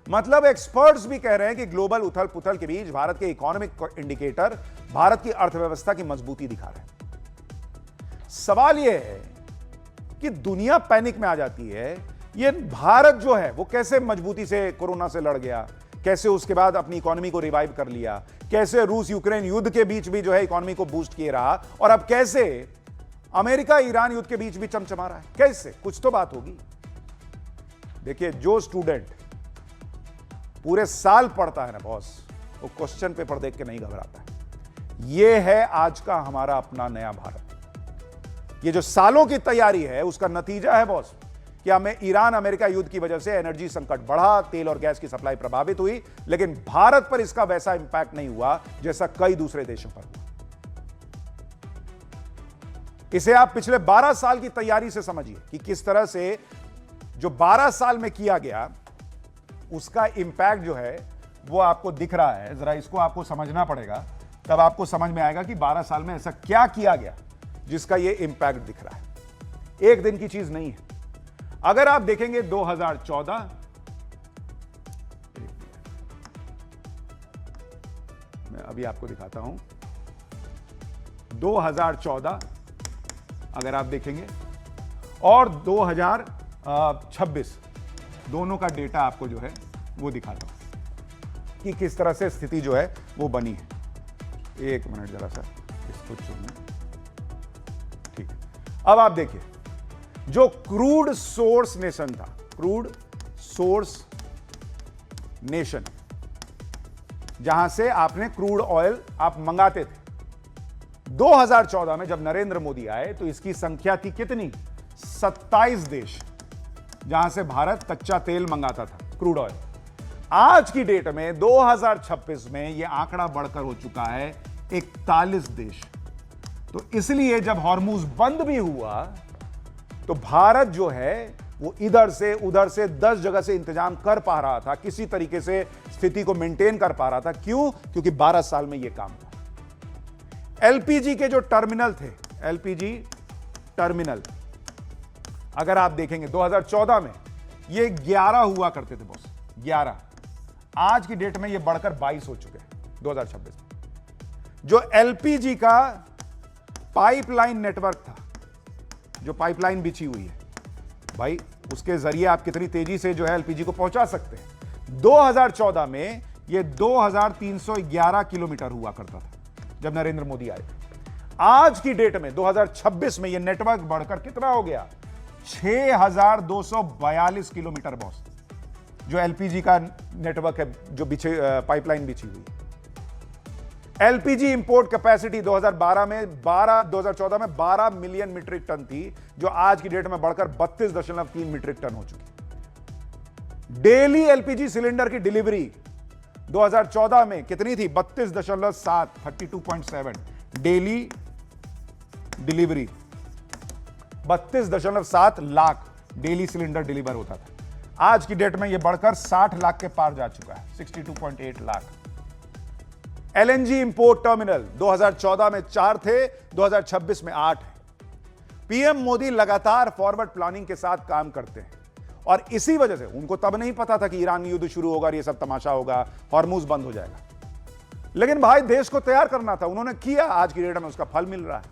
मतलब एक्सपर्ट्स भी कह रहे हैं कि ग्लोबल उथल पुथल के बीच भारत के इकोनॉमिक इंडिकेटर भारत की अर्थव्यवस्था की मजबूती दिखा रहे हैं। सवाल यह है कि दुनिया पैनिक में आ जाती है, ये भारत जो है वो कैसे मजबूती से कोरोना से लड़ गया, कैसे उसके बाद अपनी इकोनॉमी को रिवाइव कर लिया, कैसे रूस यूक्रेन युद्ध के बीच भी जो है इकोनॉमी को बूस्ट किए रहा, और अब कैसे अमेरिका ईरान युद्ध के बीच भी चमचमा रहा है। कैसे? कुछ तो बात होगी। देखिए, जो स्टूडेंट पूरे साल पढ़ता है ना बॉस, वो क्वेश्चन पेपर देख के नहीं घबराता है। यह है आज का हमारा अपना नया भारत। ये जो सालों की तैयारी है उसका नतीजा है बॉस कि हमें ईरान अमेरिका युद्ध की वजह से एनर्जी संकट बढ़ा, तेल और गैस की सप्लाई प्रभावित हुई, लेकिन भारत पर इसका वैसा इंपैक्ट नहीं हुआ जैसा कई दूसरे देशों पर हुआ। इसे आप पिछले 12 साल की तैयारी से समझिए कि किस तरह से जो 12 साल में किया गया उसका इंपैक्ट जो है वो आपको दिख रहा है। जरा इसको आपको समझना पड़ेगा, तब आपको समझ में आएगा कि 12 साल में ऐसा क्या किया गया जिसका ये इंपैक्ट दिख रहा है। एक दिन की चीज नहीं है। अगर आप देखेंगे 2014, मैं अभी आपको दिखाता हूं, 2014 अगर आप देखेंगे और 2026 दोनों का डेटा आपको जो है वो दिखाता हूं कि किस तरह से स्थिति जो है वो बनी है। एक मिनट जरा सा इसको चुनना। ठीक है, अब आप देखिए, जो क्रूड सोर्स नेशन था, क्रूड सोर्स नेशन, जहां से आपने क्रूड ऑयल आप मंगाते थे, 2014 में जब नरेंद्र मोदी आए तो इसकी संख्या थी कितनी? 27 देश, जहां से भारत कच्चा तेल मंगाता था, क्रूड ऑयल। आज की डेट में 2026 में यह आंकड़ा बढ़कर हो चुका है 41 देश। तो इसलिए जब हॉर्मुज बंद भी हुआ तो भारत जो है वो इधर से उधर से 10 जगह से इंतजाम कर पा रहा था, किसी तरीके से स्थिति को मेंटेन कर पा रहा था। क्यों? क्योंकि 12 साल में यह काम हुआ। एलपीजी के जो टर्मिनल थे, एलपीजी टर्मिनल, अगर आप देखेंगे 2014 में ये 11 हुआ करते थे बॉस, 11। आज की डेट में ये बढ़कर 22 हो चुके हैं 2026 में। जो एलपीजी का पाइपलाइन नेटवर्क था, जो पाइपलाइन बिछी हुई है भाई, उसके जरिए आप कितनी तेजी से जो है एलपीजी को पहुंचा सकते हैं। 2014 में ये 2311 किलोमीटर हुआ करता था जब नरेंद्र मोदी आए। आज की डेट में 2026 में ये नेटवर्क बढ़कर कितना हो गया? 6242 किलोमीटर बॉस, जो एलपीजी का नेटवर्क है, जो पाइपलाइन बिछी हुई है। एलपीजी इंपोर्ट कैपेसिटी 2014 में 12 मिलियन मीट्रिक टन थी, जो आज की डेट में बढ़कर 32.3 मीट्रिक टन हो चुकी। डेली एलपीजी सिलेंडर की डिलीवरी 2014 में कितनी थी? 32.7 daily delivery, 32.7 lakh daily cylinder deliver होता था। आज की डेट में यह बढ़कर 60 लाख के पार जा चुका है, 62.8 लाख। एलएनजी इंपोर्ट टर्मिनल 2014 में 4 थे, 2026 में 8 है। पीएम मोदी लगातार फॉरवर्ड प्लानिंग के साथ काम करते हैं और इसी वजह से उनको तब नहीं पता था कि ईरान युद्ध शुरू होगा, ये सब तमाशा होगा, हॉर्मुज बंद हो जाएगा। लेकिन भाई देश को तैयार करना था, उन्होंने किया। आज की डेट में उसका फल मिल रहा है।